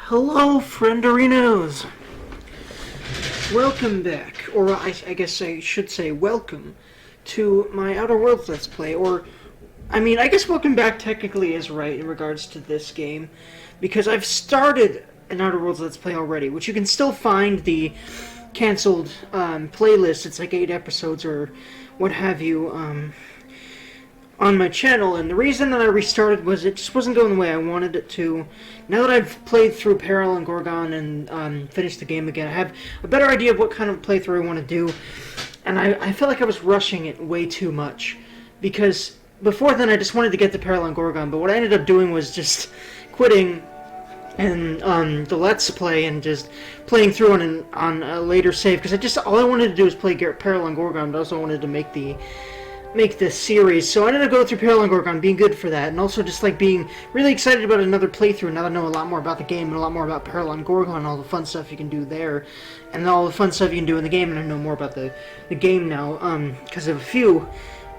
Hello, frienderinos! Welcome back, or I guess I should say welcome, to my Outer Worlds Let's Play, I guess welcome back technically is right in regards to this game, because I've started an Outer Worlds Let's Play already, which you can still find the cancelled playlist. It's like 8 episodes or what have you, on my channel, and the reason that I restarted was it just wasn't going the way I wanted it to. Now that I've played through Peril and Gorgon and finished the game again, I have a better idea of what kind of playthrough I want to do, and I felt like I was rushing it way too much, because before then I just wanted to get to Peril and Gorgon, but what I ended up doing was just quitting and the Let's Play and just playing through on a later save, because all I wanted to do was play Peril and Gorgon, but I also wanted to make this series. So I ended up going through Peril and Gorgon, being good for that, and also just like being really excited about another playthrough now that I know a lot more about the game and a lot more about Peril and Gorgon and all the fun stuff you can do there and all the fun stuff you can do in the game, and I know more about the game now because of a few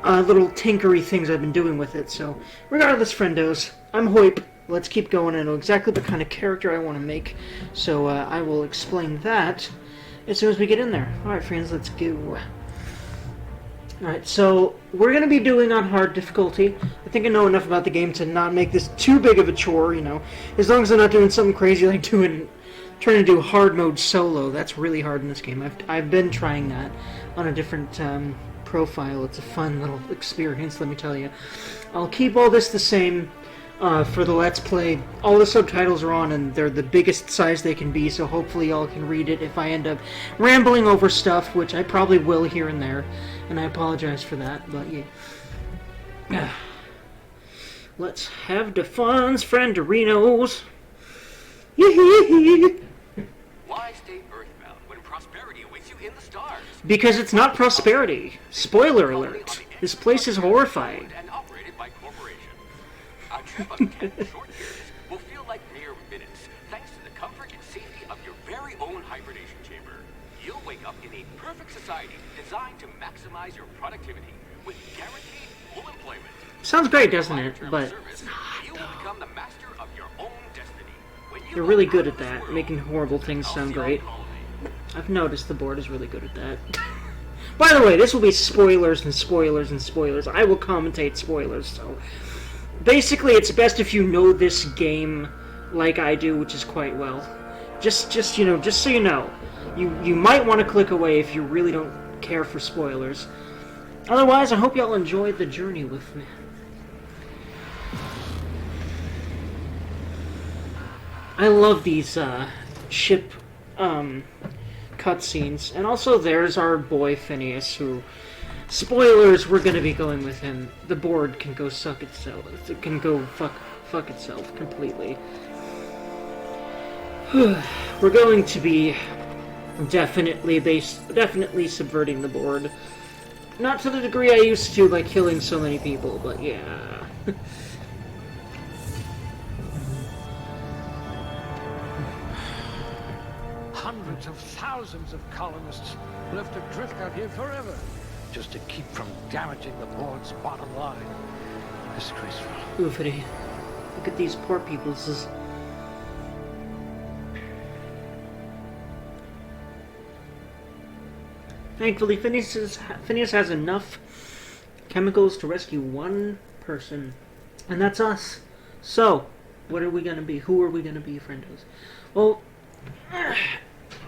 little tinkery things I've been doing with it. So regardless, friendos, I'm Hoip. Let's keep going. I know exactly what kind of character I want to make, so I will explain that as soon as we get in there. Alright friends, let's go. Alright, so we're going to be doing on hard difficulty. I think I know enough about the game to not make this too big of a chore, you know. As long as I'm not doing something crazy like trying to do hard mode solo. That's really hard in this game. I've been trying that on a different profile. It's a fun little experience, let me tell you. I'll keep all this the same for the Let's Play. All the subtitles are on, and they're the biggest size they can be, so hopefully y'all can read it if I end up rambling over stuff, which I probably will here and there, and I apologize for that, but yeah. Let's have the funs, frienderinos. Why stay earthbound when prosperity awaits you in the stars? Because it's not prosperity. Spoiler alert. This place is horrifying. And operated by corporations. A trip of 10 short years will feel like mere minutes, thanks to the comfort and safety of your very own hibernation chamber. You'll wake up in a perfect society designed to maximize your productivity with guaranteed full employment. Sounds great, doesn't it? But you will become the master of your own destiny. they're really good at that, making horrible things sound great. I've noticed the board is really good at that. By the way, this will be spoilers and spoilers and spoilers. I will commentate spoilers, so basically it's best if you know this game like I do, which is quite well. Just so you know. You might want to click away if you really don't care for spoilers. Otherwise, I hope y'all enjoyed the journey with me. I love these ship cutscenes, and also there's our boy Phineas, who, spoilers, we're gonna be going with him. The board can go suck itself. It can go fuck itself completely. We're going to be definitely subverting the board. Not to the degree I used to by killing so many people, but yeah. Hundreds of thousands of colonists left adrift out here forever, just to keep from damaging the board's bottom line. Disgraceful. Oofity. Look at these poor peoples. Thankfully, Phineas has enough chemicals to rescue one person, and that's us. So, what are we gonna be? Who are we gonna be, friendos? Well,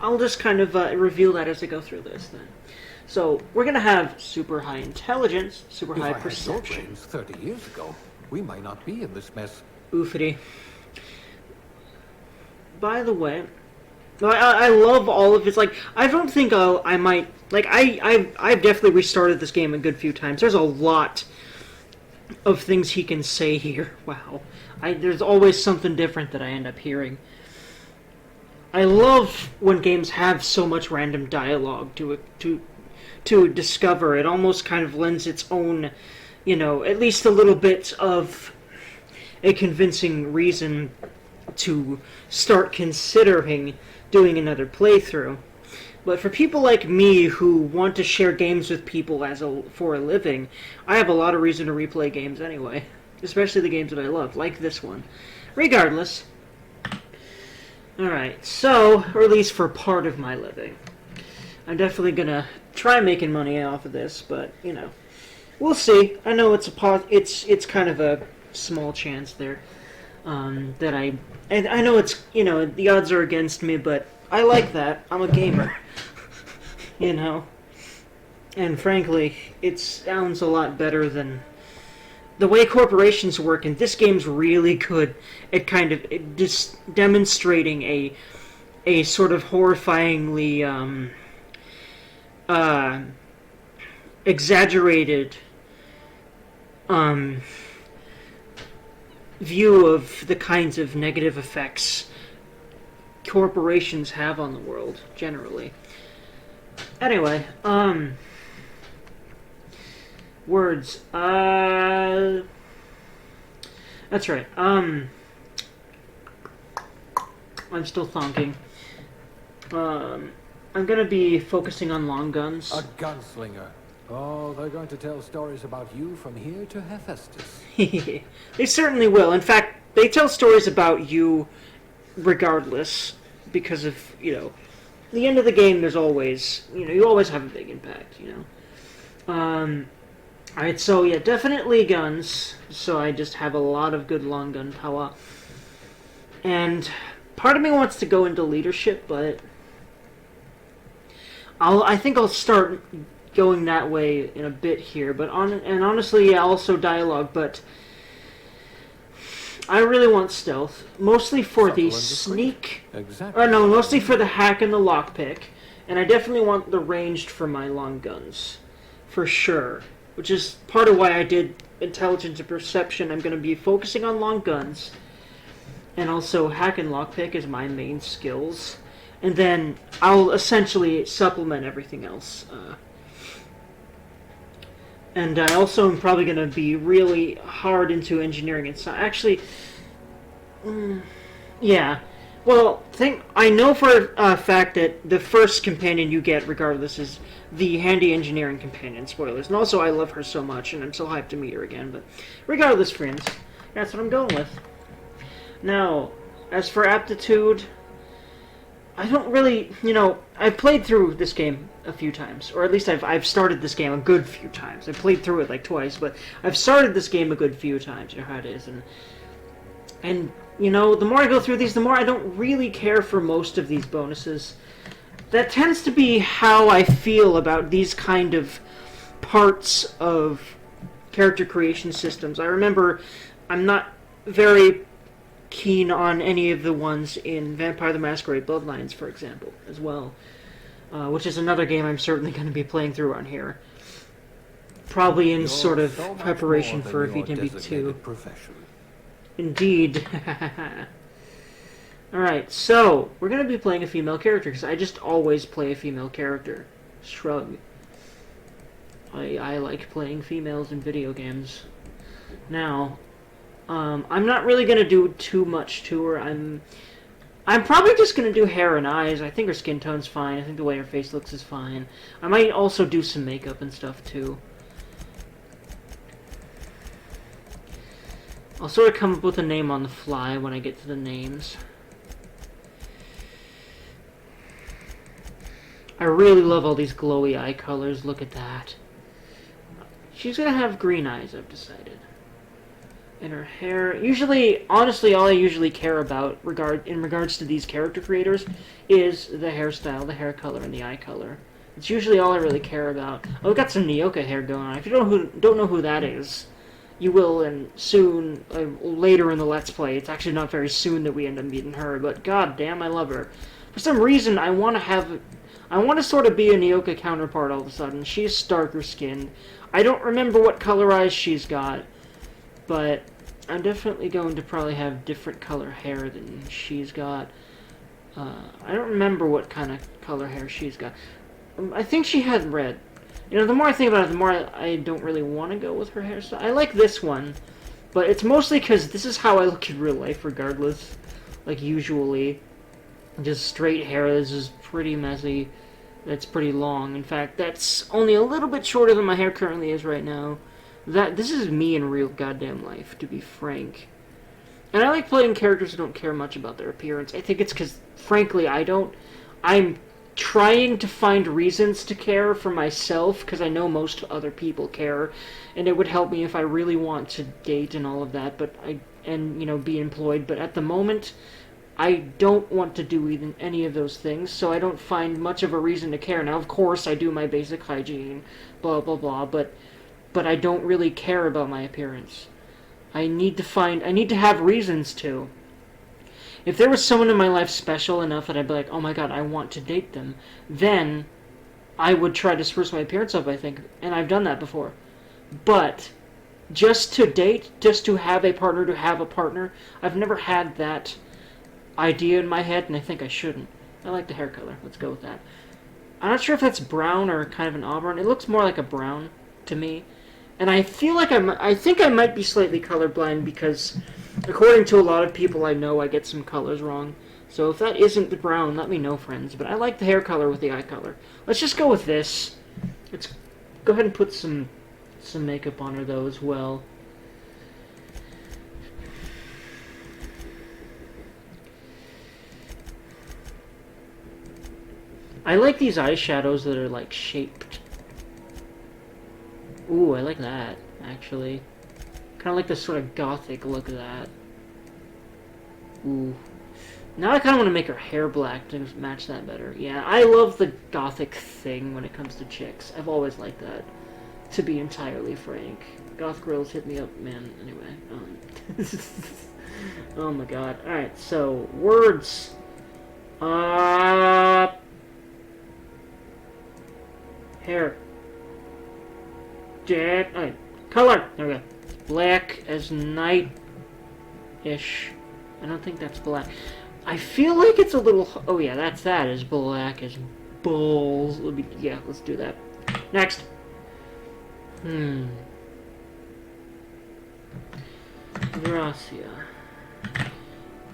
I'll just kind of reveal that as I go through this, then. So, we're gonna have super high intelligence, super high perception. 30 years ago, we might not be in this mess. Oofity. By the way, I love all of it. Like, I don't think I might... Like, I've definitely restarted this game a good few times. There's a lot of things he can say here. Wow. There's always something different that I end up hearing. I love when games have so much random dialogue to discover. It almost kind of lends its own, at least a little bit of a convincing reason to start considering doing another playthrough. But for people like me who want to share games with people for a living, I have a lot of reason to replay games anyway. Especially the games that I love, like this one. Regardless, Alright, so, or at least for part of my living. I'm definitely gonna try making money off of this, but, you know, we'll see. I know it's it's kind of a small chance there, that and I know it's, you know, the odds are against me, but I like that. I'm a gamer. You know? And frankly, it sounds a lot better than the way corporations work, and this game's really good at kind of just demonstrating a sort of horrifyingly exaggerated view of the kinds of negative effects corporations have on the world generally. Anyway, words. That's right. I'm still thonking. I'm gonna be focusing on long guns. A gunslinger. Oh, they're going to tell stories about you from here to Hephaestus. They certainly will. In fact, they tell stories about you regardless, because of, you know, the end of the game, there's always, you know, you always have a big impact, you know. Alright, so yeah, definitely guns. So I just have a lot of good long gun power. And part of me wants to go into leadership, but I think I'll start going that way in a bit here. But honestly, yeah, also dialogue, but I really want stealth, mostly for the sneak. Exactly. Or no, mostly for the hack and the lockpick, and I definitely want the ranged for my long guns, for sure. Which is part of why I did intelligence and perception. I'm going to be focusing on long guns, and also hack and lockpick is my main skills, and then I'll essentially supplement everything else. And I also am probably going to be really hard into engineering and science. Actually, yeah. Well, I know for a fact that the first companion you get, regardless, is the handy engineering companion. Spoilers. And also, I love her so much, and I'm so hyped to meet her again. But regardless, friends, that's what I'm going with. Now, as for aptitude, I don't really, you know, I've played through this game a few times, or at least I've started this game a good few times. I played through it like twice, but I've started this game a good few times. You know how it is, and you know, the more I go through these, the more I don't really care for most of these bonuses. That tends to be how I feel about these kind of parts of character creation systems. I remember I'm not very keen on any of the ones in Vampire the Masquerade Bloodlines, for example, as well. Which is another game I'm certainly going to be playing through on here. Probably in sort of preparation for VTMB2. Indeed. Alright, so, we're going to be playing a female character, because I just always play a female character. Shrug. I like playing females in video games. Now, I'm not really going to do too much to her. I'm probably just going to do hair and eyes. I think her skin tone's fine. I think the way her face looks is fine. I might also do some makeup and stuff, too. I'll sort of come up with a name on the fly when I get to the names. I really love all these glowy eye colors. Look at that. She's going to have green eyes, I've decided. And her hair, usually, honestly, all I usually care about in regards to these character creators is the hairstyle, the hair color, and the eye color. It's usually all I really care about. Oh, we've got some Nyoka hair going on. If you don't know who that is, you will, and soon, later in the Let's Play. It's actually not very soon that we end up meeting her, but god damn, I love her. For some reason, I want to sort of be a Nyoka counterpart all of a sudden. She's darker skinned. I don't remember what color eyes she's got, but I'm definitely going to probably have different color hair than she's got. I don't remember what kind of color hair she's got. I think she had red. You know, the more I think about it, the more I don't really want to go with her hairstyle. I like this one, but it's mostly because this is how I look in real life, regardless. Like, usually. Just straight hair. This is pretty messy. That's pretty long. In fact, that's only a little bit shorter than my hair currently is right now. This is me in real goddamn life, to be frank. And I like playing characters who don't care much about their appearance. I think it's because, frankly, I don't... I'm trying to find reasons to care for myself, because I know most other people care, and it would help me if I really want to date and all of that, and, you know, be employed, but at the moment, I don't want to do even any of those things, so I don't find much of a reason to care. Now, of course, I do my basic hygiene, blah, blah, blah, but I don't really care about my appearance. I need to have reasons to. If there was someone in my life special enough that I'd be like, oh my god, I want to date them, then I would try to spruce my appearance up, I think, and I've done that before. But just to date, just to have a partner, I've never had that idea in my head, and I think I shouldn't. I like the hair color. Let's go with that. I'm not sure if that's brown or kind of an auburn. It looks more like a brown to me. And I feel like I think I might be slightly colorblind because, according to a lot of people I know, I get some colors wrong. So if that isn't the brown, let me know, friends. But I like the hair color with the eye color. Let's just go with this. Let's go ahead and put some makeup on her, though, as well. I like these eyeshadows that are, like, shaped. Ooh, I like that, actually. Kind of like the sort of gothic look of that. Ooh. Now I kind of want to make her hair black to match that better. Yeah, I love the gothic thing when it comes to chicks. I've always liked that, to be entirely frank. Goth girls hit me up, man. Anyway. Oh my god. Alright, so, words. Hair. Alright. Color! There we go. Black as night-ish. I don't think that's black. I feel like it's a little... Oh yeah, that is black as balls. Yeah, let's do that. Next. Gracia.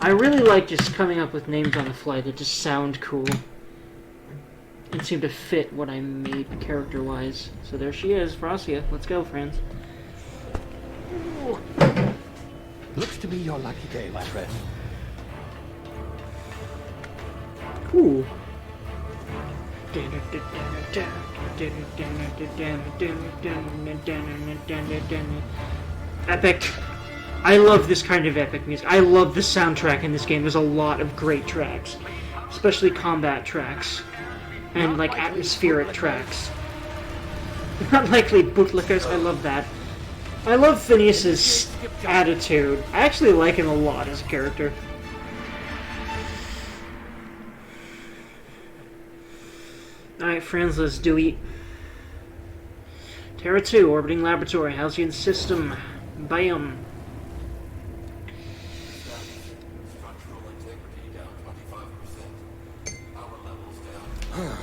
I really like just coming up with names on the fly that just sound cool and seem to fit what I made character-wise. So there she is, Gracia. Let's go, friends. Ooh. Looks to be your lucky day, my friend. Cool. Epic. I love this kind of epic music. I love the soundtrack in this game. There's a lot of great tracks, especially combat tracks and like atmospheric tracks. Not likely bootlickers. I love that. I love Phineas's attitude. I actually like him a lot as a character. Alright, friends, let's do it. Terra 2, orbiting laboratory, Halcyon system. Bam. Structural integrity down 25%. Power levels down.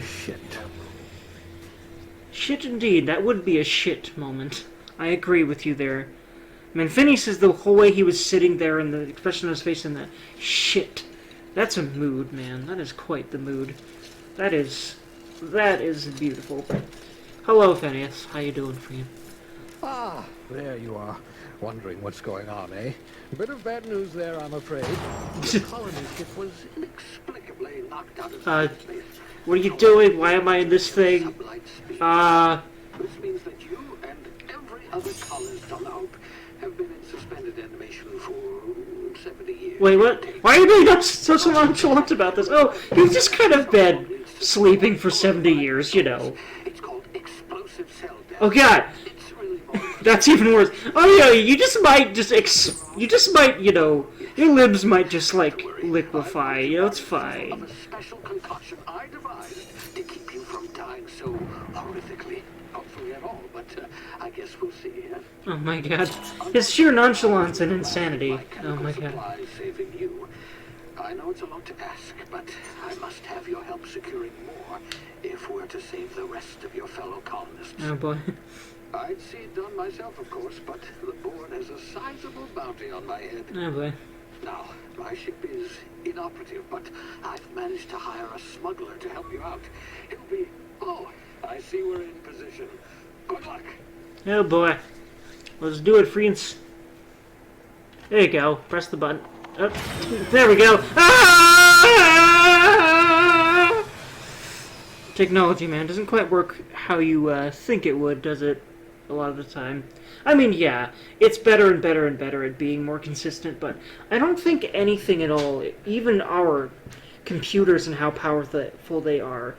Shit. Shit indeed, that would be a shit moment. I agree with you there. I mean, Phineas is the whole way he was sitting there and the expression on his face and the shit. That's a mood, man. That is quite the mood. That is beautiful. Hello, Phineas. How you doing, friend? Ah, there you are. Wondering what's going on, eh? A bit of bad news there, I'm afraid. The colony ship was inexplicably knocked out of space. What are you doing? Why am I in this thing? This means that you and every other colonist on the Hope have been in suspended animation for 70 years. Wait, what? Why are you being so nonchalant about this? Oh, you've just kind of been sleeping for 70 years, you know. It's called explosive cell death. Oh god! It's really more That's even worse. Oh yeah, you just might, you know, your limbs might just, like, liquefy, you know, it's of fine. a special concoction I devised to keep you from dying so horrifically. Hopefully at all, but I guess we'll see. Oh my god. His sheer nonchalance and insanity. Oh my god. Supplies saving you. I know it's a lot to ask, but I must have your help securing more if we're to save the rest of your fellow colonists. Oh boy. I'd see it done myself, of course, but the board has a sizable bounty on my head. Oh boy. Now, my ship is inoperative, but I've managed to hire a smuggler to help you out. He'll be... Oh, I see we're in position. Good luck. Oh boy. Let's do it, friends. There you go. Press the button. Oh, there we go. Ah! Technology, man, doesn't quite work how you think it would, does it? A lot of the time. I mean, yeah, it's better and better and better at being more consistent, but I don't think anything at all, even our computers and how powerful they are,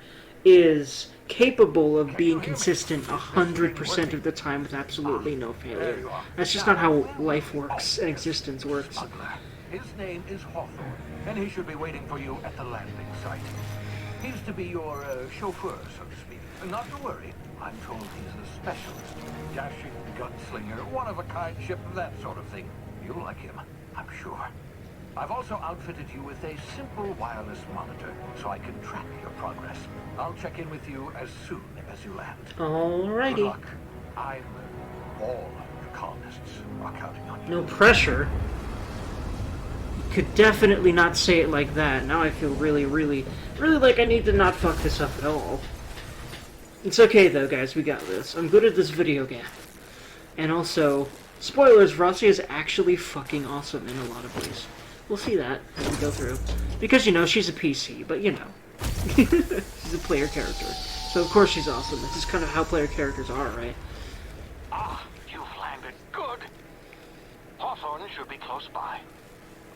is capable of being consistent 100% of the time with absolutely no failure. That's just not how life works and existence works. His name is Hawthorne, and he should be waiting for you at the landing site. He's to be your chauffeur, so to speak. Not to worry, I'm told he's a specialist. Dashing gunslinger, one-of-a-kind ship, that sort of thing. You'll like him, I'm sure. I've also outfitted you with a simple wireless monitor, so I can track your progress. I'll check in with you as soon as you land. Alrighty. Good luck. All the colonists are counting on you. No pressure. Could definitely not say it like that. Now I feel really like I need to not fuck this up at all. It's okay though, guys, we got this. I'm good at this video game. And also, spoilers, Rossi is actually fucking awesome in a lot of ways. We'll see that as we go through. Because, you know, she's a PC, but you know. She's a player character. So of course she's awesome. This is kind of how player characters are, right? Ah, you've landed good. Hawthorne should be close by.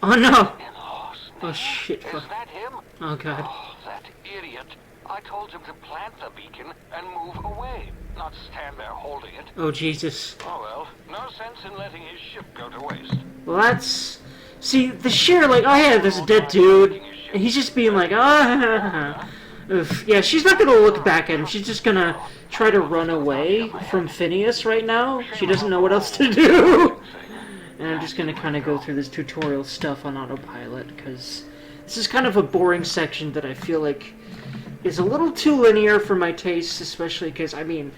Oh no! In Haw's Oh name. shit, Is fuck. that him? Oh god. Oh, that idiot. I told him to plant the beacon and move away, not stand there holding it. Oh Jesus. Oh well, no sense in letting his ship go to waste. Well, that's... See, the sheer, like, oh yeah, there's a dead dude, and he's just being like, ah, oof. Yeah, she's not gonna look back at him, she's just gonna try to run away from Phineas right now. She doesn't know what else to do. And I'm just gonna kind of go through this tutorial stuff on autopilot, because this is kind of a boring section that I feel like is a little too linear for my tastes, especially because, I mean,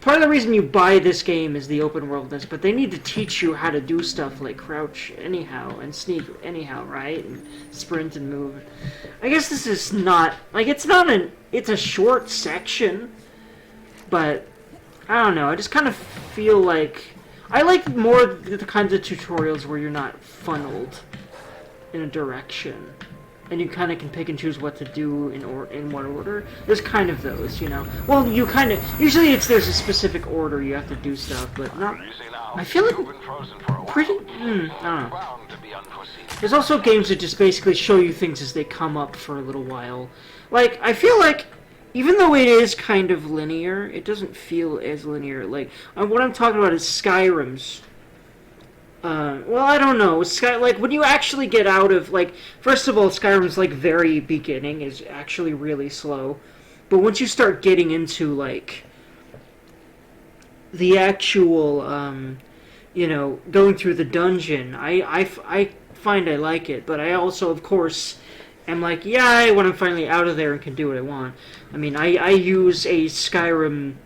part of the reason you buy this game is the open worldness, but they need to teach you how to do stuff like crouch anyhow, and sneak anyhow, right? And sprint and move. I guess this is not, like, it's a short section, but, I don't know, I just kind of feel like, I like more the kinds of tutorials where you're not funneled in a direction. And you kind of can pick and choose what to do in what order. There's kind of those, you know. Well, you kind of... Usually there's a specific order you have to do stuff, but not... I feel like... Pretty... I don't know. There's also games that just basically show you things as they come up for a little while. Like, I feel like, even though it is kind of linear, it doesn't feel as linear. Like, what I'm talking about is Skyrim's... well, I don't know. Like, when you actually get out of, like, first of all, Skyrim's, like, very beginning is actually really slow. But once you start getting into, like, the actual, you know, going through the dungeon, I find I like it. But I also, of course, am like, yeah, when I'm finally out of there and can do what I want. I mean, I use a Skyrim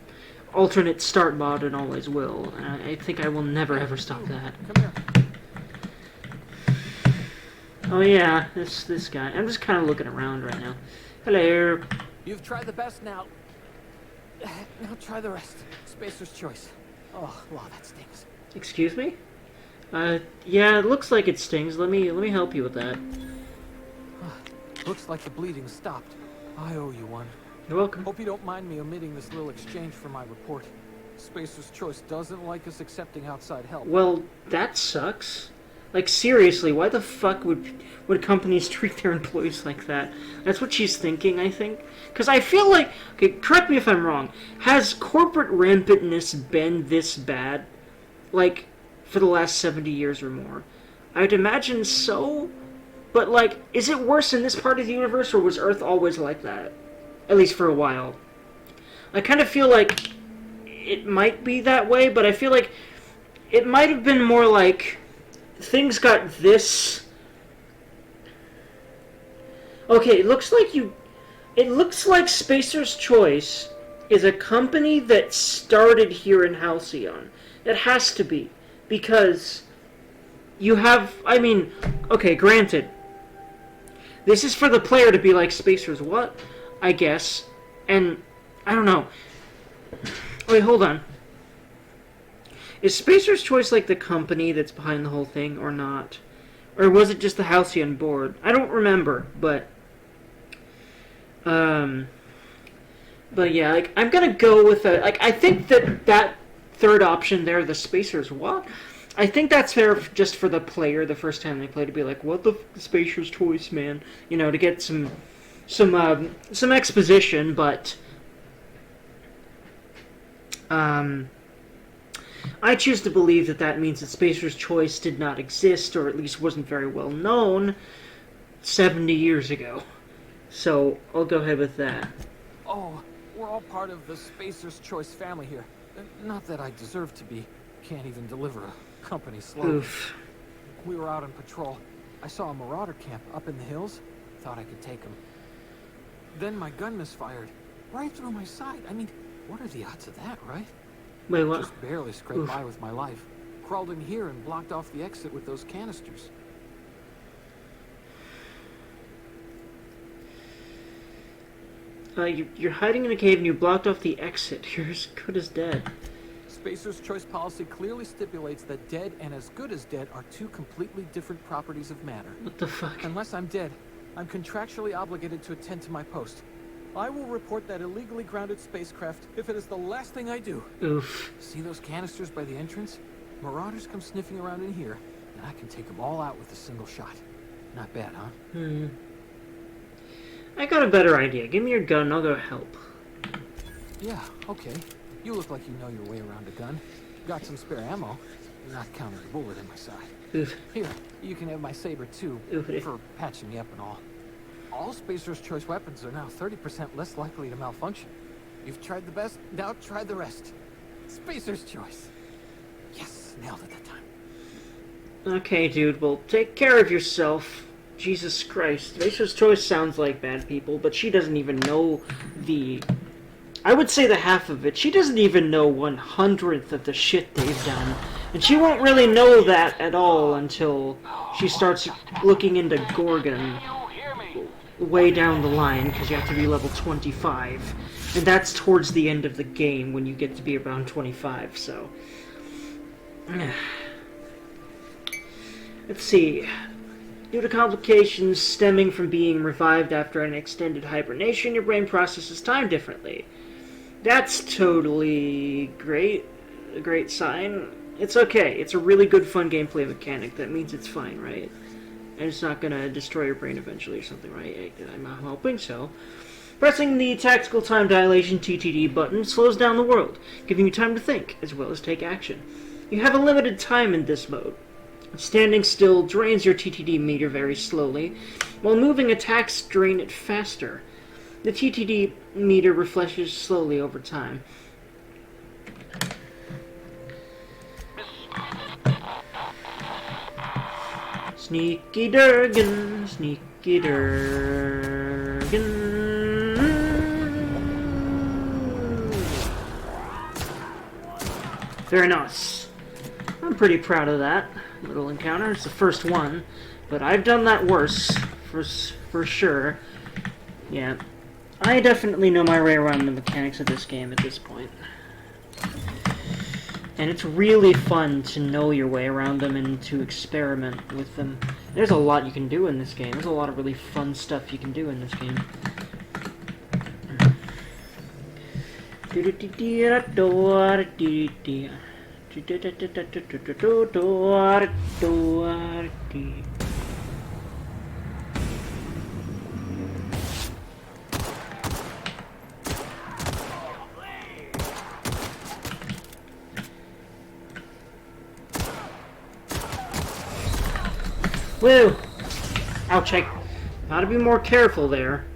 alternate start mod and always will. And I think I will never ever stop that. Come here. Oh yeah, this guy. I'm just kind of looking around right now. Hello. You've tried the best now. Now try the rest. Spacer's choice. Oh, wow, that stings. Excuse me? Yeah, it looks like it stings. Let me help you with that. Looks like the bleeding stopped. I owe you one. You're welcome. Hope you don't mind me omitting this little exchange for my report. Spacer's choice doesn't like us accepting outside help. Well, that sucks. Like, seriously, why the fuck would companies treat their employees like that? That's what she's thinking, I think. Because I feel like... Okay, correct me if I'm wrong. Has corporate rampantness been this bad? Like, for the last 70 years or more? I'd imagine so. But, like, is it worse in this part of the universe, or was Earth always like that? At least for a while. I kind of feel like it might be that way, but I feel like it might have been more like things got this... Okay, it looks like Spacer's Choice is a company that started here in Halcyon. It has to be, because you have, I mean, okay, granted, this is for the player to be like, Spacer's what? I guess. And, I don't know. Wait, hold on. Is Spacer's Choice like the company that's behind the whole thing or not? Or was it just the Halcyon board? I don't remember, but yeah, like, I'm gonna go with I think that third option there, the Spacer's what? I think that's fair just for the player the first time they play to be like, what the Spacer's Choice, man? You know, to get some exposition, but I choose to believe that means that Spacer's Choice did not exist, or at least wasn't very well known, 70 years ago. So, I'll go ahead with that. Oh, we're all part of the Spacer's Choice family here. Not that I deserve to be. Can't even deliver a company slogan. Oof. We were out on patrol. I saw a marauder camp up in the hills. Thought I could take him. Then my gun misfired. Right through my side. I mean, what are the odds of that, right? Wait, what? Just barely scraped by with my life. Crawled in here and blocked off the exit with those canisters. You're hiding in a cave and you blocked off the exit. You're as good as dead. Spacer's Choice policy clearly stipulates that dead and as good as dead are two completely different properties of matter. What the fuck? Unless I'm dead, I'm contractually obligated to attend to my post. I will report that illegally grounded spacecraft if it is the last thing I do. Oof. See those canisters by the entrance? Marauders come sniffing around in here, and I can take them all out with a single shot. Not bad, huh? I got a better idea. Give me your gun and I'll go help. Yeah, okay. You look like you know your way around a gun. Got some spare ammo, not counting the bullet in my side. Oof. Here, you can have my saber too, Oofity. for patching me up and all. All Spacer's Choice weapons are now 30% less likely to malfunction. You've tried the best, now try the rest. Spacer's Choice. Yes, nailed it that time. Okay, dude, well, take care of yourself. Jesus Christ. Spacer's Choice sounds like bad people, but she doesn't even know the... I would say the half of it. She doesn't even know 1/100th of the shit they've done. And she won't really know that at all until she starts looking into Gorgon way down the line, because you have to be level 25. And that's towards the end of the game, when you get to be around 25, so... Let's see. Due to complications stemming from being revived after an extended hibernation, your brain processes time differently. That's totally great. A great sign. It's okay. It's a really good, fun gameplay mechanic. That means it's fine, right? And it's not gonna destroy your brain eventually or something, right? I'm hoping so. Pressing the Tactical Time Dilation TTD button slows down the world, giving you time to think, as well as take action. You have a limited time in this mode. Standing still drains your TTD meter very slowly, while moving attacks drain it faster. The TTD meter refreshes slowly over time. Sneaky Durgan, Sneaky Durgan. Very nice. I'm pretty proud of that little encounter. It's the first one, but I've done that worse, for sure. Yeah. I definitely know my way around the mechanics of this game at this point. And it's really fun to know your way around them and to experiment with them. There's a lot you can do in this game. There's a lot of really fun stuff you can do in this game. Woo! Ouch, I gotta be more careful there.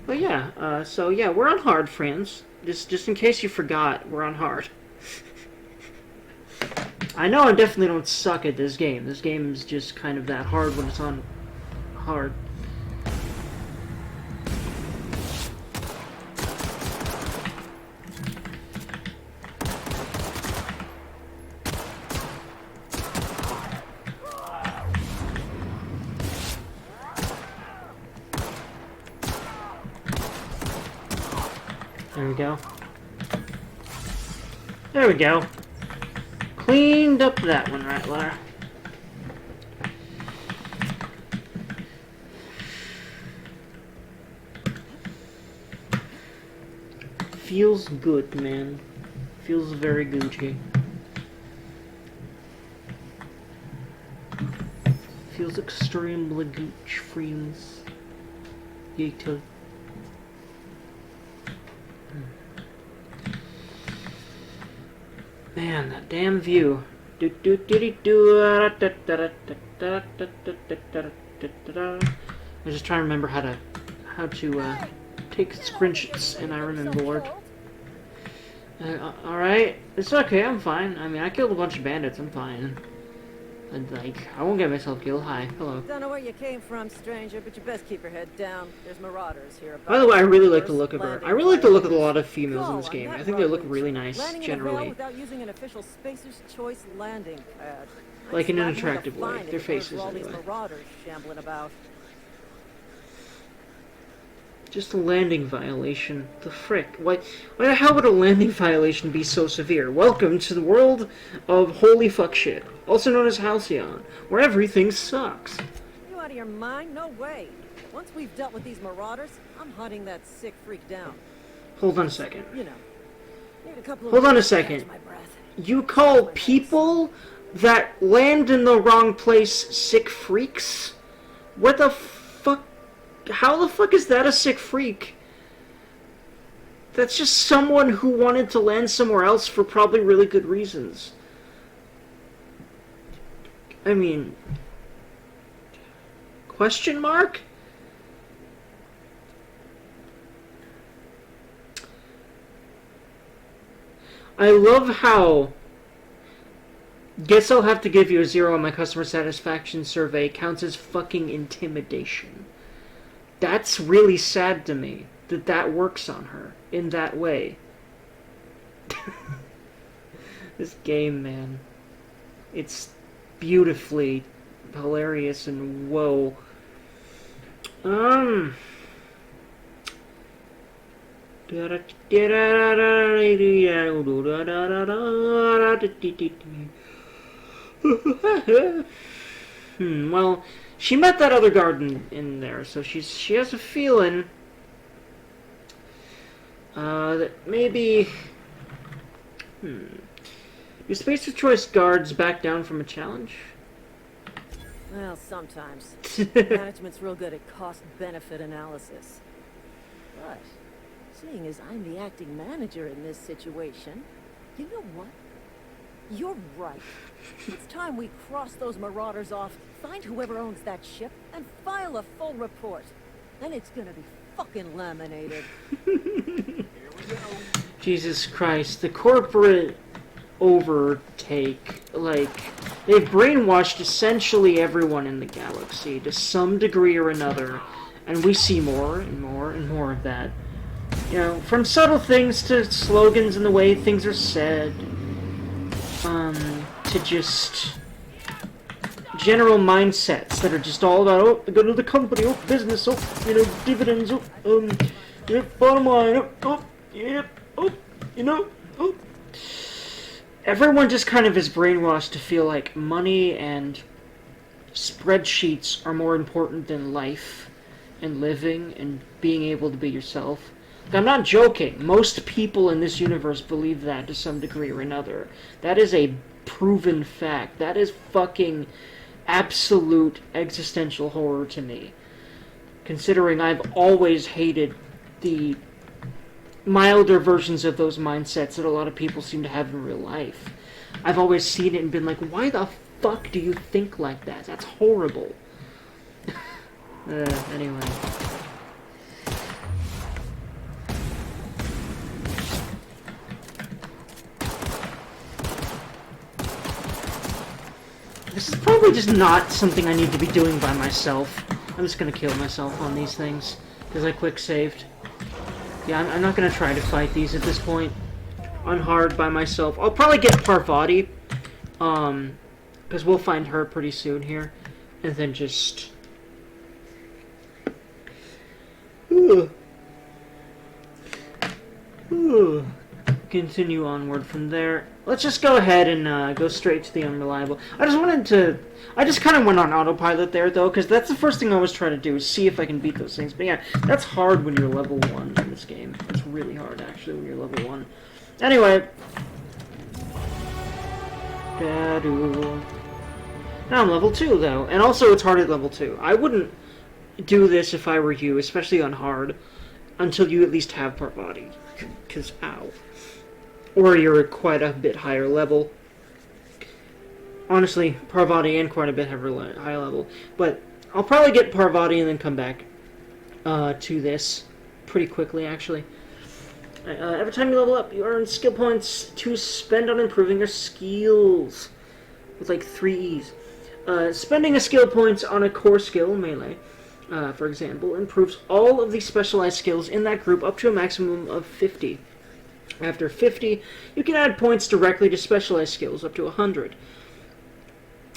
But yeah, so yeah, we're on hard, friends. Just in case you forgot, we're on hard. I know I definitely don't suck at this game. This game is just kind of that hard when it's on hard. There we go. There we go. Cleaned up that one right there. Feels good, man. Feels very Gucci. Feels extremely Gucci, friends. Yato. Man, that damn view. I was just trying to remember how to take screenshots, and I remembered. Alright, it's okay, I'm fine. I mean, I killed a bunch of bandits, I'm fine. And, like, I won't get myself killed. Hi, hello. Don't know where you came from, stranger, but you best keep your head down. There's marauders here. By the way, I really like the look of her. I really like the look of a lot of females in this game. I think they look really nice, generally. Without using an official Spacer's Choice landing pad. Like in an attractive way. Their faces, all these anyway. marauders shambling about. Just a landing violation. The frick? Why the hell would a landing violation be so severe? Welcome to the world of holy fuck shit, also known as Halcyon, where everything sucks. You out of your mind? No way. Once we've dealt with these marauders, I'm hunting that sick freak down. Hold on a second. You know. Need a couple of Hold on a minutes to second. catch my breath. You call people that land in the wrong place sick freaks? What the fuck? How the fuck is that a sick freak? That's just someone who wanted to land somewhere else for probably really good reasons. I mean... Question mark? I love how... Guess I'll have to give you a 0 on my customer satisfaction survey. Counts as fucking intimidation. That's really sad to me, that works on her in that way. This game, man. It's beautifully hilarious and whoa. Well, she met that other guard in there, so she has a feeling that maybe do Spacer Choice guards back down from a challenge? Well, sometimes. Management's real good at cost-benefit analysis. But, seeing as I'm the acting manager in this situation, you know what? You're right. It's time we cross those marauders off, find whoever owns that ship, and file a full report. Then it's gonna be fucking laminated. Jesus Christ, the corporate overtake, like, they've brainwashed essentially everyone in the galaxy to some degree or another, and we see more and more and more of that. You know, from subtle things to slogans and the way things are said, to just general mindsets that are just all about, oh, go to the company, oh, business, oh, you know, dividends, oh, yeah, bottom line, oh, yeah, oh, you know, oh. Everyone just kind of is brainwashed to feel like money and spreadsheets are more important than life and living and being able to be yourself. I'm not joking. Most people in this universe believe that to some degree or another. That is a proven fact. That is fucking absolute existential horror to me. Considering I've always hated the milder versions of those mindsets that a lot of people seem to have in real life. I've always seen it and been like, why the fuck do you think like that? That's horrible. Anyway. This is probably just not something I need to be doing by myself. I'm just gonna kill myself on these things, because I quick saved. Yeah, I'm not gonna try to fight these at this point on hard by myself. I'll probably get Parvati, because we'll find her pretty soon here, and then just... continue onward from there. Let's just go ahead and go straight to the unreliable. I just kind of went on autopilot there, though, because that's the first thing I always try to do, is see if I can beat those things. But yeah, that's hard when you're level 1 in this game. It's really hard, actually, when you're level 1. Anyway. Now I'm level 2, though. And also, it's hard at level 2. I wouldn't do this if I were you, especially on hard, until you at least have Parvati. Because, ow. Or you're quite a bit higher level. Honestly, Parvati and quite a bit higher level. But I'll probably get Parvati and then come back to this pretty quickly, actually. Every time you level up, you earn skill points to spend on improving your skills. With like 3 E's. Spending a skill points on a core skill, melee, for example, improves all of the specialized skills in that group up to a maximum of 50. After 50, you can add points directly to specialized skills up to 100.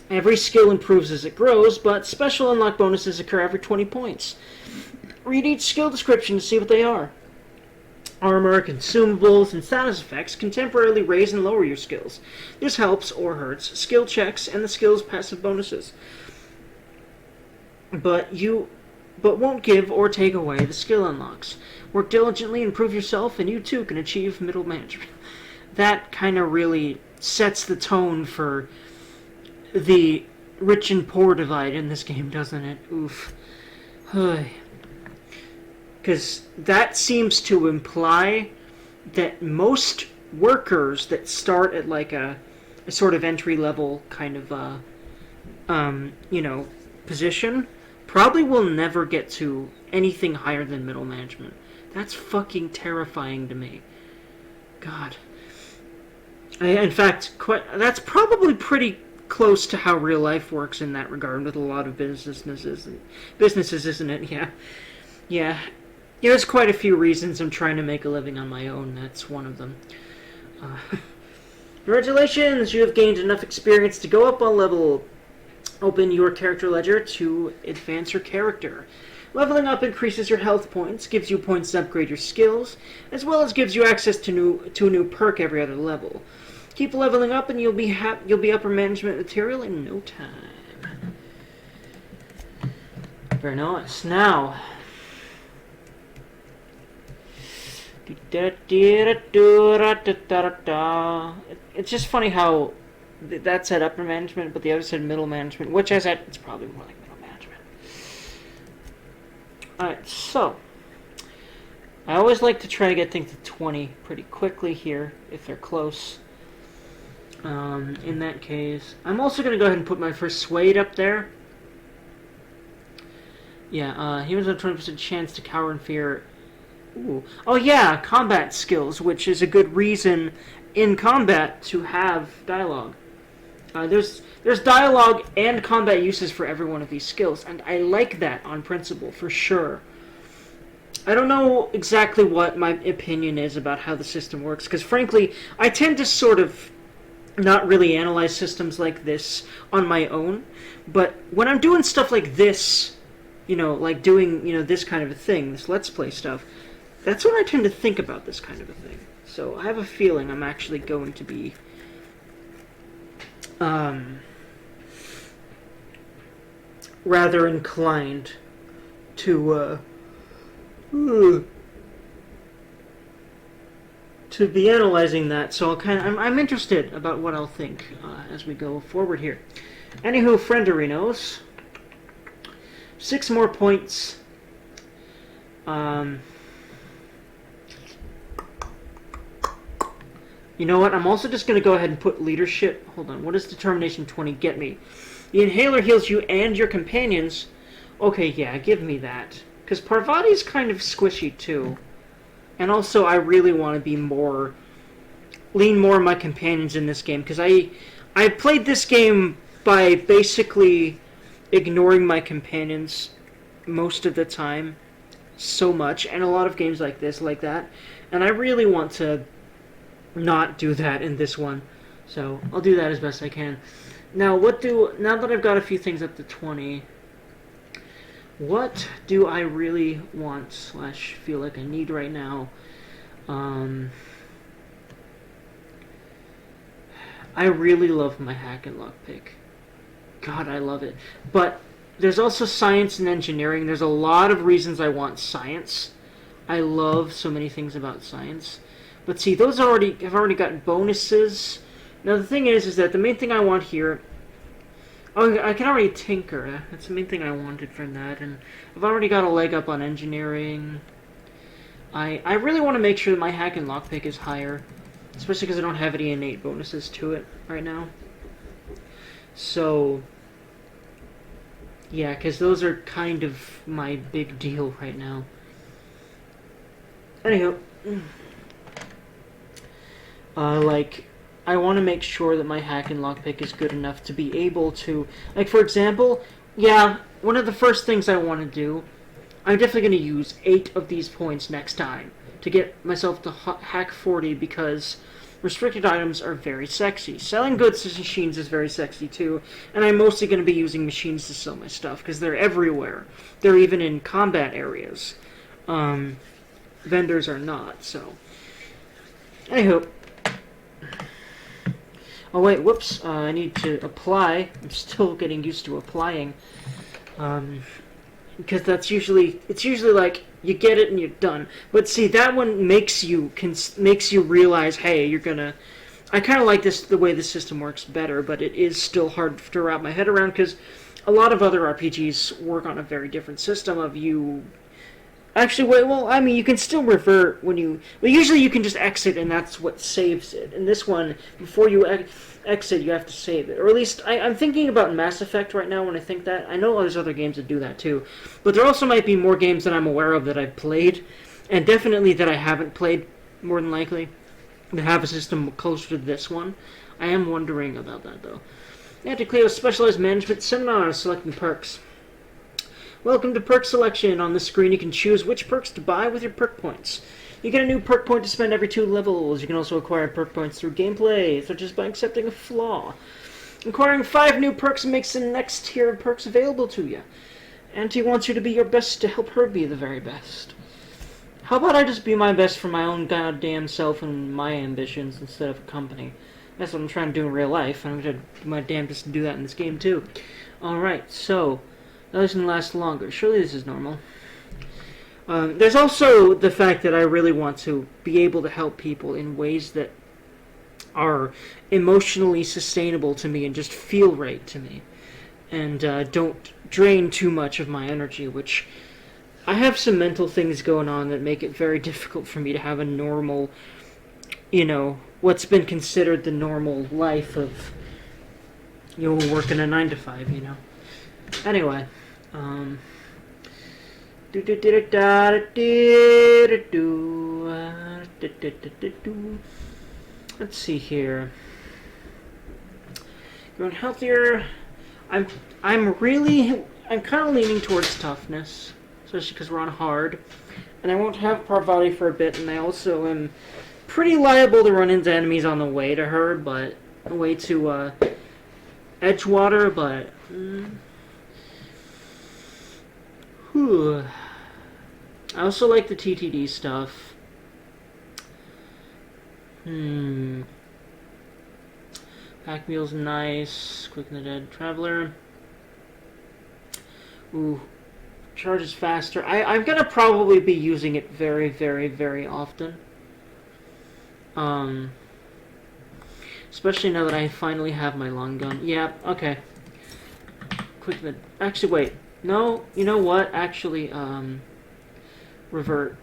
Every skill improves as it grows, but special unlock bonuses occur every 20 points. Read each skill description to see what they are. Armor, consumables, and status effects can temporarily raise and lower your skills. This helps, or hurts, skill checks and the skill's passive bonuses. But won't give or take away the skill unlocks. Work diligently, improve yourself, and you too can achieve middle management. That kind of really sets the tone for the rich and poor divide in this game, doesn't it? Oof. Because that seems to imply that most workers that start at like a sort of entry-level kind of, position probably will never get to anything higher than middle management. That's fucking terrifying to me. God. In fact, that's probably pretty close to how real life works in that regard with a lot of businesses, isn't it? Yeah. Yeah. There's quite a few reasons I'm trying to make a living on my own. That's one of them. Congratulations! You have gained enough experience to go up a level. Open your character ledger to advance your character. Leveling up increases your health points, gives you points to upgrade your skills, as well as gives you access to a new perk every other level. Keep leveling up and you'll be upper management material in no time. Very nice. Now, it's just funny how that said upper management, but the other said middle management, which I said it's probably more like middle management. Alright, so I always like to try to get things to 20 pretty quickly here, if they're close. In that case, I'm also going to go ahead and put my first Suede up there. Yeah, humans have a 20% chance to cower in fear. Ooh. Oh yeah, combat skills, which is a good reason in combat to have dialogue. There's dialogue and combat uses for every one of these skills, and I like that on principle, for sure. I don't know exactly what my opinion is about how the system works, because frankly, I tend to sort of not really analyze systems like this on my own, but when I'm doing stuff like this, like doing, this kind of a thing, this Let's Play stuff, that's when I tend to think about this kind of a thing. So I have a feeling I'm actually going to be rather inclined to be analyzing that. So I'm interested about what I'll think as we go forward here. Anywho, frienderinos, 6 more points. You know what? I'm also just going to go ahead and put leadership. Hold on. What does determination 20 get me? The inhaler heals you and your companions. Okay, yeah, give me that. Because Parvati's kind of squishy, too. And also, I really want to be lean more on my companions in this game. Because I played this game by basically ignoring my companions most of the time. So much. And a lot of games like this, like that. And I really want to not do that in this one, so I'll do that as best I can. Now now that I've got a few things up to 20, what do I really want / feel like I need right now? I really love my hack and lockpick. God, I love it. But there's also science and engineering. There's a lot of reasons I want science. I love so many things about science. But see, those have already got bonuses. Now the thing is that the main thing I want here... Oh, I can already tinker. That's the main thing I wanted from that. And I've already got a leg up on engineering. I really want to make sure that my hack and lockpick is higher. Especially because I don't have any innate bonuses to it right now. So... yeah, because those are kind of my big deal right now. Anyhow... like... I want to make sure that my hack and lockpick is good enough to be able to... Like, for example, yeah, one of the first things I want to do, I'm definitely going to use 8 of these points next time to get myself to hack 40 because restricted items are very sexy. Selling goods to machines is very sexy too, and I'm mostly going to be using machines to sell my stuff because they're everywhere. They're even in combat areas. Vendors are not, so... Anywho... Oh wait, whoops, I need to apply. I'm still getting used to applying. Because it's usually like, you get it and you're done. But see, that one makes you realize, hey, you're gonna... I kind of like the way this system works better, but it is still hard to wrap my head around, because a lot of other RPGs work on a very different system of you... Actually, wait, well, I mean, you can still revert when you... Well, usually you can just exit, and that's what saves it. In this one, before you exit, you have to save it. Or at least, I'm thinking about Mass Effect right now when I think that. I know there's other games that do that, too. But there also might be more games that I'm aware of that I've played, and definitely that I haven't played, more than likely, that have a system closer to this one. I am wondering about that, though. You have to clear a specialized management seminar selecting perks. Welcome to perk selection. On this screen you can choose which perks to buy with your perk points. You get a new perk point to spend every 2 levels. You can also acquire perk points through gameplay, such as by accepting a flaw. Acquiring 5 new perks makes the next tier of perks available to you. Auntie wants you to be your best to help her be the very best. How about I just be my best for my own goddamn self and my ambitions instead of a company? That's what I'm trying to do in real life, and I'm going to do my damnedest to do that in this game too. Alright, so... that doesn't last longer. Surely this is normal. There's also the fact that I really want to be able to help people in ways that are emotionally sustainable to me and just feel right to me. And don't drain too much of my energy, which I have some mental things going on that make it very difficult for me to have a normal, you know, what's been considered the normal life of, you know, working a 9 to 5, you know. Anyway, let's see here. Growing healthier. I'm kind of leaning towards toughness, especially because we're on hard, and I won't have Parvati for a bit, and I also am pretty liable to run into enemies on the way to her, but way to Edgewater, but. I also like the TTD stuff. Pack Mule's nice. Quick and the Dead Traveler. Ooh. Charges faster. I'm gonna probably be using it very, very, very often. Especially now that I finally have my long gun. Yeah, okay. Quick and the... Actually, wait. No, you know what? Actually, revert.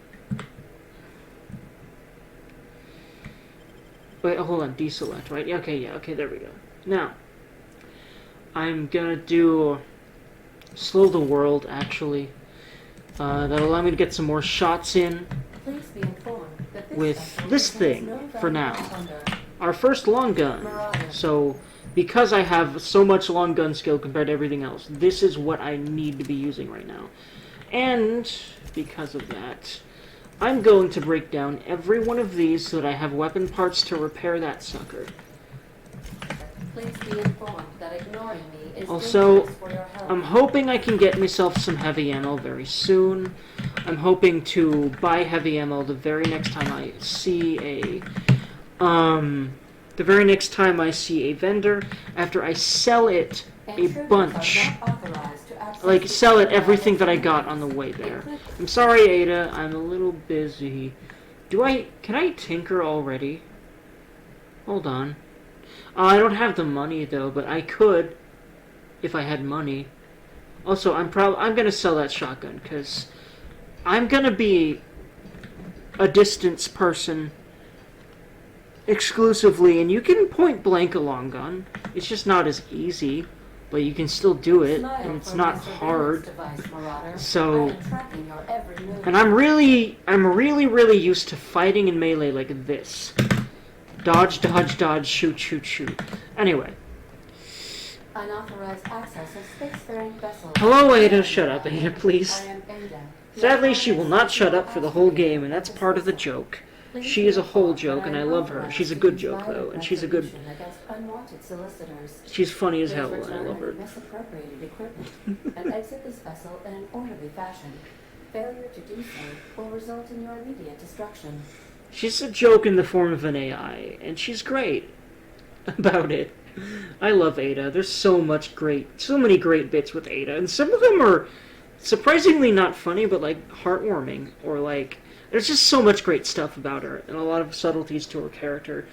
Wait, hold on. Deselect, right? Yeah, okay, there we go. Now, I'm gonna do Slow the World, actually. That'll allow me to get some more shots in with this thing, for now. Our first long gun. So... because I have so much long gun skill compared to everything else, this is what I need to be using right now. And because of that, I'm going to break down every one of these so that I have weapon parts to repair that sucker. Please be informed that ignoring me is Also, dangerous for your health. I'm hoping I can get myself some heavy ammo very soon. I'm hoping to buy heavy ammo the very next time I see a the very next time I see a vendor, after I sell it a bunch, like sell it everything that I got on the way there. I'm sorry, Ada, I'm a little busy. Can I tinker already? Hold on. I don't have the money though, but I could if I had money. Also, I'm gonna sell that shotgun because I'm gonna be a distance person exclusively, and you can point blank a long gun. It's just not as easy, but you can still do it, and it's not hard. So, and I'm really used to fighting in melee like this. Dodge, dodge, dodge, shoot, shoot, shoot. Anyway. Unauthorized access of spacefaring vessels. Hello, Ada. Shut up, Ada, please. Sadly, she will not shut up for the whole game, and that's part of the joke. She is a whole joke, and I love her. She's a good joke, though, and she's a good... She's funny as hell, and I love her. Misappropriated equipment and exit this vessel in an orderly fashion. Failure to do so will result in your immediate destruction. She's a joke in the form of an AI, and she's great about it. I love Ada. There's so many great bits with Ada, and some of them are surprisingly not funny, but like heartwarming, or like there's just so much great stuff about her, and a lot of subtleties to her character.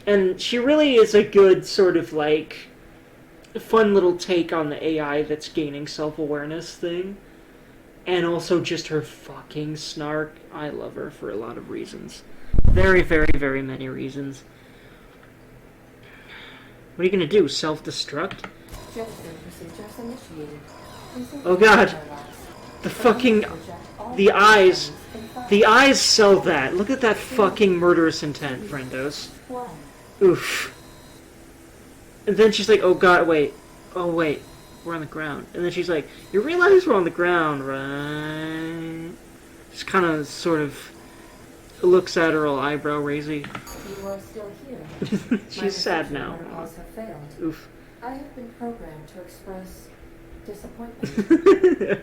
And she really is a good sort of like fun little take on the AI that's gaining self-awareness thing. And also just her fucking snark. I love her for a lot of reasons. Very, very, very many reasons. What are you gonna do? Self-destruct? Oh god. The fucking... The eyes. The eyes sell that. Look at that fucking murderous intent, friendos. Oof. And then she's like, oh god, wait. Oh wait. We're on the ground. And then she's like, you realize we're on the ground, right? Just kind of sort of looks at her all eyebrow raisy. You are still here. She's sad now. Protocols have failed. Oof. I have been programmed to express disappointment.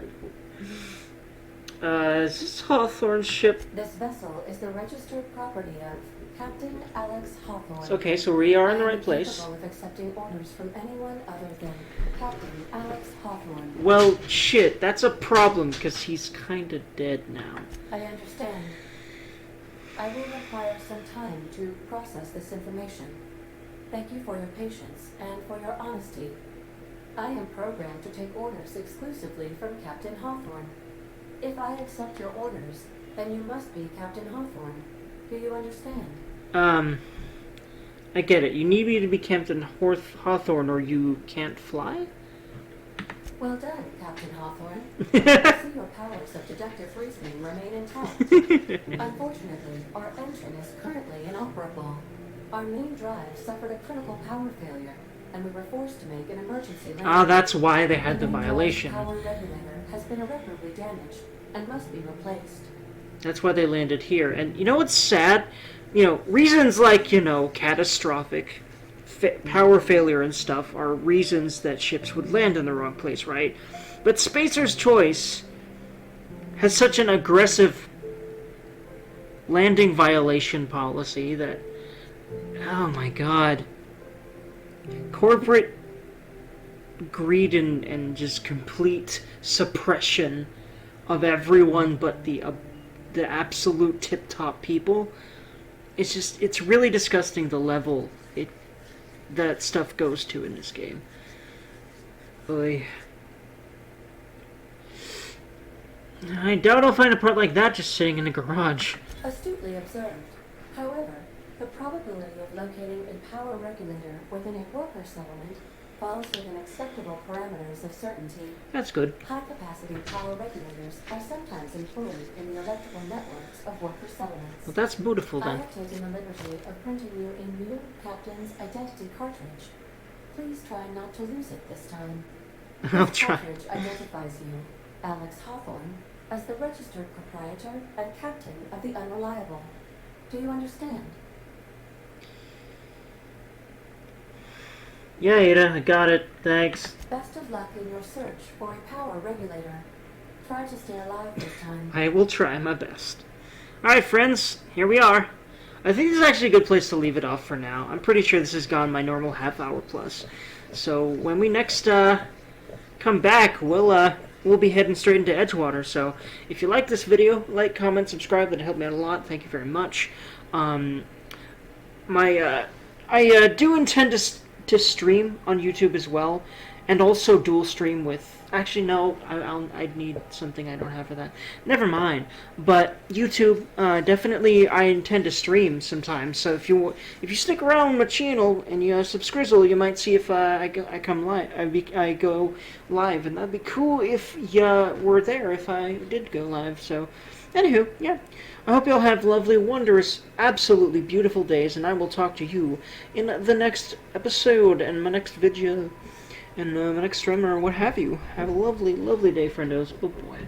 Is this Hawthorne's ship? This vessel is the registered property of Captain Alex Hawthorne. Okay, so we are in the right place. Capable of accepting orders from anyone other than Captain Alex Hawthorne. Well, shit, that's a problem, because he's kind of dead now. I understand. I will require some time to process this information. Thank you for your patience and for your honesty. I am programmed to take orders exclusively from Captain Hawthorne. If I accept your orders, then you must be Captain Hawthorne. Do you understand? I get it. You need me to be Captain Hawthorne or you can't fly? Well done, Captain Hawthorne. I see your powers of deductive reasoning remain intact. Unfortunately, our engine is currently inoperable. Our main drive suffered a critical power failure, and we were forced to make an emergency landing. Ah, that's why they had the violation. The power regulator has been irreparably damaged and must be replaced. That's why they landed here. And you know what's sad? You know, reasons like, you know, catastrophic power failure and stuff are reasons that ships would land in the wrong place, right? But Spacer's Choice has such an aggressive landing violation policy that, oh my god, corporate greed and just complete suppression of everyone but the absolute tip-top people. It's really disgusting the level that stuff goes to in this game. Oy. I doubt I'll find a part like that just sitting in a garage. Astutely observed. However, the probability of locating a power regulator within a worker settlement falls within acceptable parameters of certainty. That's good. High-capacity power regulators are sometimes employed in the electrical networks of worker settlements. Well, that's beautiful I then. have taken the liberty of printing you a new Captain's Identity cartridge. Please try not to lose it this time. I'll This try. cartridge identifies you, Alex Hawthorne, as the registered proprietor and captain of the Unreliable. Do you understand? Yeah, Ada, I got it. Thanks. Best of luck in your search for a power regulator. Try to stay alive this time. I will try my best. Alright, friends, here we are. I think this is actually a good place to leave it off for now. I'm pretty sure this has gone my normal half hour plus. So when we next come back, we'll be heading straight into Edgewater. So if you like this video, like, comment, subscribe. That'd help me out a lot. Thank you very much. I do intend to stream on YouTube as well, and also dual stream with. Actually, no. I'd need something I don't have for that. Never mind. But YouTube, definitely, I intend to stream sometimes. So if you stick around my channel and you subscrizzle, you might see if I come live. I go live, and that'd be cool if you were there if I did go live. So, anywho, yeah. I hope you'll have lovely, wondrous, absolutely beautiful days, and I will talk to you in the next episode and my next video. And my next stream or what have you. Have a lovely, lovely day, friendos. Oh boy.